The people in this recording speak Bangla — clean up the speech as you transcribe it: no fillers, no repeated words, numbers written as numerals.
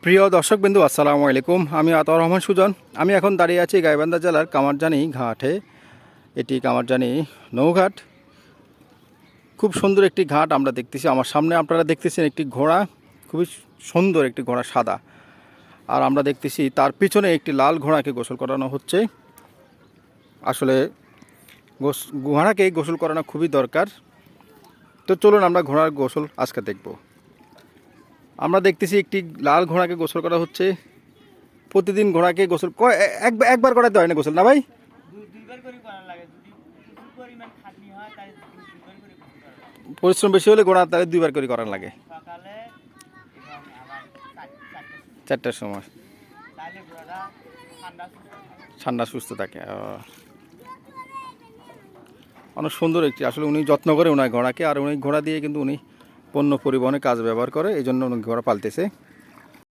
প্রিয় দর্শকবৃন্দু আসসালামু আলাইকুম। আমি আতাউর রহমান সুজন। আমি এখন দাঁড়িয়ে আছি গাইবান্ধা জেলার কামারজানি ঘাটে। এটি কামারজানি নৌঘাট। খুব সুন্দর একটি ঘাট আমরা দেখতেছি। আমার সামনে আপনারা দেখতেছেন একটি ঘোড়া, খুবই সুন্দর একটি ঘোড়া, সাদা। আর আমরা দেখতেছি তার পিছনে একটি লাল ঘোড়াকে গোসল করানো হচ্ছে। আসলে ঘোড়াকে গোসল করানো খুবই দরকার। তো চলুন আমরা ঘোড়ার গোসল আজকে দেখব। আমরা দেখতেছি একটি লাল ঘোড়াকে গোসল করা হচ্ছে। প্রতিদিন ঘোড়াকে গোসল একবার করাতে হয় না গোসল, না ভাই? পরিশ্রম বেশি হলে ঘোড়া তাহলে দুইবার করে করার লাগে, চারটার সময় ঠান্ডা সুস্থ থাকে। অনেক সুন্দর একটি, আসলে উনি যত্ন করে ওনার ঘোড়াকে, আর উনি ঘোড়া দিয়ে কিন্তু উনি পণ্য পরিবহনে কাজ ব্যবহার করে, এই জন্য উনি ঘোড়া পালতেছে।